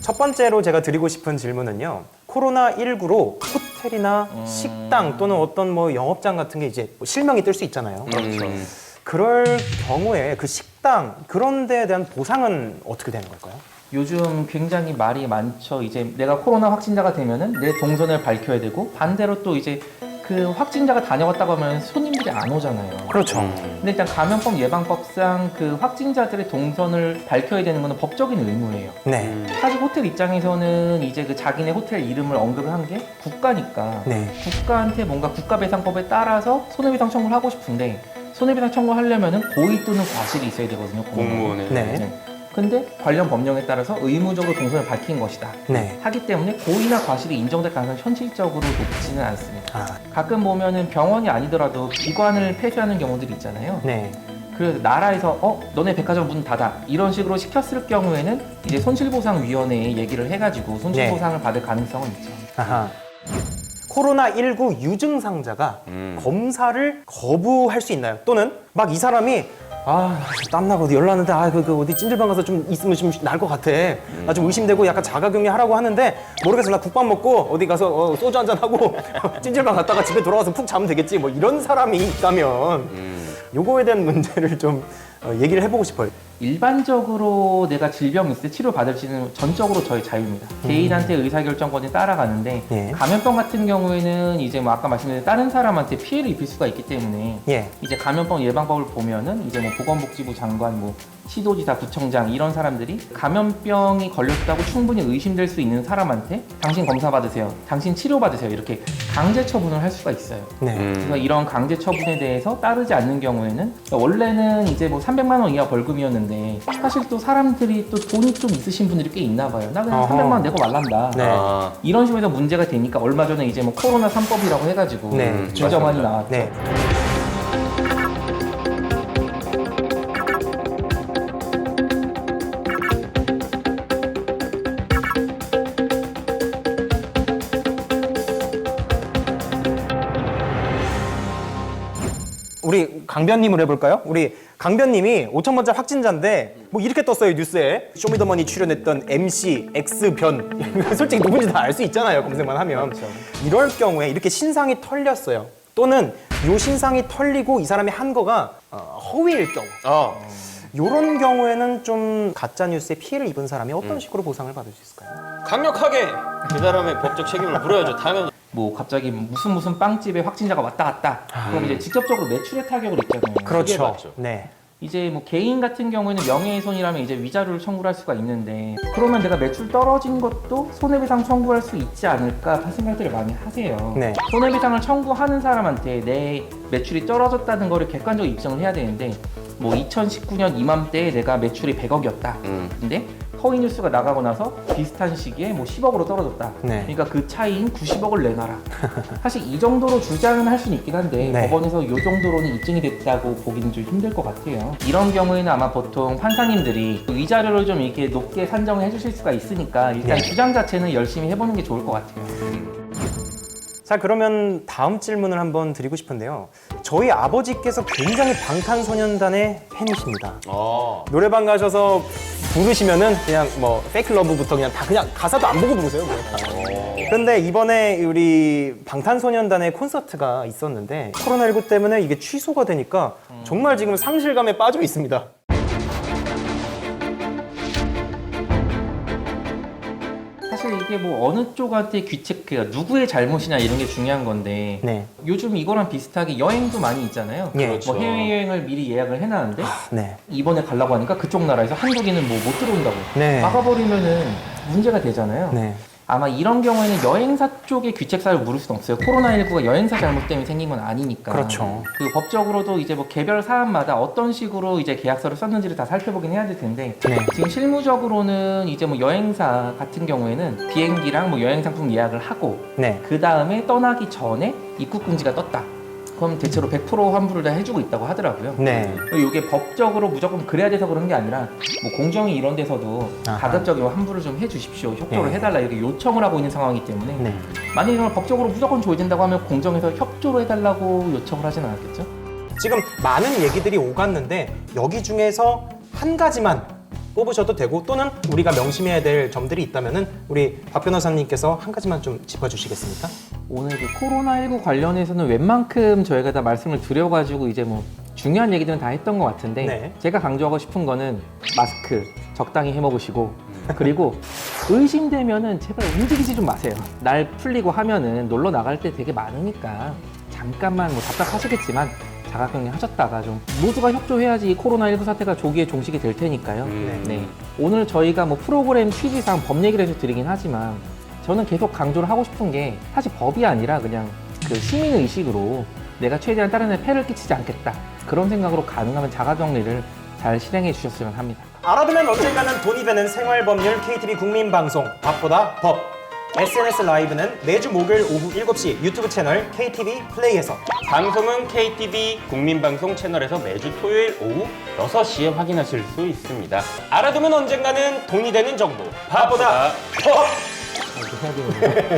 첫 번째로 제가 드리고 싶은 질문은요. 코로나19로 호텔이나 식당 또는 어떤 뭐 영업장 같은 게 이제 뭐 실명이 뜰 수 있잖아요. 그럴 경우에 그 식당 그런 데에 대한 보상은 어떻게 되는 걸까요? 요즘 굉장히 말이 많죠. 이제 내가 코로나 확진자가 되면은 내 동선을 밝혀야 되고, 반대로 또 이제 그 확진자가 다녀왔다고 하면 손님들이 안 오잖아요. 그렇죠. 근데 일단 감염병 예방법상 그 확진자들의 동선을 밝혀야 되는 것은 법적인 의무예요. 네. 사실 호텔 입장에서는 이제 그 자기네 호텔 이름을 언급을 한 게 국가니까 네. 국가한테 뭔가 국가배상법에 따라서 손해배상 청구를 하고 싶은데, 손해배상 청구하려면은 고의 또는 과실이 있어야 되거든요. 공무원에. 네. 근데 관련 법령에 따라서 의무적으로 동선을 밝힌 것이다. 네. 하기 때문에 고의나 과실이 인정될 가능성이 현실적으로 높지는 않습니다. 아, 가끔 보면은 병원이 아니더라도 기관을 폐쇄하는 경우들이 있잖아요. 네. 그래서 나라에서 너네 백화점 문 닫아 이런 식으로 시켰을 경우에는 이제 손실보상위원회에 얘기를 해가지고 손실보상을 받을 가능성은 있죠. 아하. 코로나19 유증상자가 검사를 거부할 수 있나요? 또는 막 이 사람이 땀나고 어디 열나는데 그 어디 찜질방 가서 좀 있으면 좀 나을 것 같아. 나 좀 의심되고 약간 자가격리 하라고 하는데 모르겠어. 나 국밥 먹고 어디 가서 소주 한잔 하고 찜질방 갔다가 집에 돌아와서 푹 자면 되겠지. 뭐 이런 사람이 있다면 요거에 대한 문제를 좀 얘기를 해보고 싶어요. 일반적으로 내가 질병이 있을 때 치료받을지는 전적으로 저의 자유입니다. 개인한테 의사결정권이 따라가는데 예. 감염병 같은 경우에는 이제 뭐 아까 말씀드린 다른 사람한테 피해를 입힐 수가 있기 때문에 예. 이제 감염병 예방법을 보면은 이제 뭐 보건복지부 장관, 뭐 시도지사, 구청장 이런 사람들이 감염병이 걸렸다고 충분히 의심될 수 있는 사람한테 당신 검사 받으세요, 당신 치료 받으세요 이렇게 강제 처분을 할 수가 있어요. 네. 그래서 이런 강제 처분에 대해서 따르지 않는 경우에는 원래는 이제 뭐 300만 원 이하 벌금이었는데 사실 또 사람들이 또 돈이 좀 있으신 분들이 꽤 있나 봐요. 나 그냥 어허. 300만 원 내고 말란다. 네. 이런 식으로 해서 문제가 되니까 얼마 전에 이제 뭐 코로나 3법이라고 해가지고 네. 규정안이 나왔죠. 네. 우리 강변님을 해볼까요? 우리 강변님이 5,000번째 확진자인데 뭐 이렇게 떴어요 뉴스에. 쇼미더머니 출연했던 MC X변 솔직히 누군지 다 알 수 있잖아요 검색만 하면. 그렇죠. 이럴 경우에 이렇게 신상이 털렸어요. 또는 요 신상이 털리고 이 사람이 한 거가 허위일 경우. 요런 경우에는 좀 가짜 뉴스에 피해를 입은 사람이 어떤 식으로 보상을 받을 수 있을까요? 강력하게 그 사람의 법적 책임을 물어야죠. 당연. 뭐 갑자기 무슨 빵집에 확진자가 왔다 갔다. 그럼 이제 직접적으로 매출에 타격을 입잖아요. 그렇죠. 맞죠. 네. 이제 뭐 개인 같은 경우에는 명예훼손이라면 이제 위자료를 청구를 할 수가 있는데, 그러면 내가 매출 떨어진 것도 손해배상 청구할 수 있지 않을까 생각들을 많이 하세요. 네. 손해배상을 청구하는 사람한테 내 매출이 떨어졌다는 거를 객관적으로 입증을 해야 되는데, 뭐 2019년 이맘때에 내가 매출이 100억이었다. 근데 허위 뉴스가 나가고 나서 비슷한 시기에 뭐 10억으로 떨어졌다. 네. 그러니까 그 차이인 90억을 내놔라. 사실 이 정도로 주장은 할 수는 있긴 한데 네. 법원에서 이 정도로는 입증이 됐다고 보기는 좀 힘들 것 같아요. 이런 경우에는 아마 보통 판사님들이 위자료를 좀 이렇게 높게 산정을 해주실 수가 있으니까 일단 네. 주장 자체는 열심히 해보는 게 좋을 것 같아요. 자, 그러면 다음 질문을 한번 드리고 싶은데요. 저희 아버지께서 굉장히 방탄소년단의 팬이십니다. 노래방 가셔서 부르시면은 그냥 뭐 페이크 러브부터 그냥 다 그냥 가사도 안 보고 부르세요. 그런데 이번에 우리 방탄소년단의 콘서트가 있었는데 코로나19 때문에 이게 취소가 되니까 정말 지금 상실감에 빠져 있습니다. 사실 이게 뭐 어느 쪽한테 그러니까 누구의 잘못이냐 이런 게 중요한 건데, 네. 요즘 이거랑 비슷하게 여행도 많이 있잖아요. 예. 뭐 해외여행을 미리 예약을 해놨는데 네. 이번에 가려고 하니까 그쪽 나라에서 한국인은 뭐 못 들어온다고 네. 막아버리면은 문제가 되잖아요. 네. 아마 이런 경우에는 여행사 쪽에 귀책사를 물을 수는 없어요. 코로나19가 여행사 잘못 때문에 생긴 건 아니니까. 그렇죠. 그 법적으로도 이제 뭐 개별 사안마다 어떤 식으로 이제 계약서를 썼는지를 다 살펴보긴 해야 될 텐데, 네. 지금 실무적으로는 이제 뭐 여행사 같은 경우에는 비행기랑 뭐 여행 상품 예약을 하고 네. 그 다음에 떠나기 전에 입국 금지가 떴다. 그럼 대체로 100% 환불을 다 해주고 있다고 하더라고요. 네. 이게 법적으로 무조건 그래야 돼서 그런 게 아니라 뭐 공정위 이런 데서도 아하. 가급적이면 환불을 좀 해주십시오, 협조를 네. 해달라 이렇게 요청을 하고 있는 상황이기 때문에 네. 만약에 정말 법적으로 무조건 줘야 된다고 하면 공정에서 협조를 해달라고 요청을 하진 않았겠죠? 지금 많은 얘기들이 오갔는데 여기 중에서 한 가지만 뽑으셔도 되고 또는 우리가 명심해야 될 점들이 있다면은 우리 박 변호사님께서 한 가지만 좀 짚어주시겠습니까? 오늘 그 코로나19 관련해서는 웬만큼 저희가 다 말씀을 드려가지고 이제 뭐 중요한 얘기들은 다 했던 것 같은데 네. 제가 강조하고 싶은 거는 마스크 적당히 해먹으시고 그리고 의심되면은 제발 움직이지 좀 마세요. 날 풀리고 하면은 놀러 나갈 때 되게 많으니까 잠깐만 뭐 답답하시겠지만 자가격리 하셨다가 좀 모두가 협조해야지 이 코로나19 사태가 조기에 종식이 될 테니까요. 네. 오늘 저희가 뭐 프로그램 취지상 법 얘기를 해서 드리긴 하지만 저는 계속 강조를 하고 싶은 게 사실 법이 아니라 그냥 그 시민의식으로 내가 최대한 다른 애 폐를 끼치지 않겠다. 그런 생각으로 가능하면 자가격리를 잘 실행해 주셨으면 합니다. 알아두면 언젠가는 돈이 되는 생활법률 KTV 국민방송 밥보다 법. SNS 라이브는 매주 목요일 오후 7시 유튜브 채널 KTV 플레이에서 방송은 KTV 국민방송 채널에서 매주 토요일 오후 6시에 확인하실 수 있습니다. 알아두면 언젠가는 돈이 되는 정보. 밥보다 법! 이렇게 해야 되는데.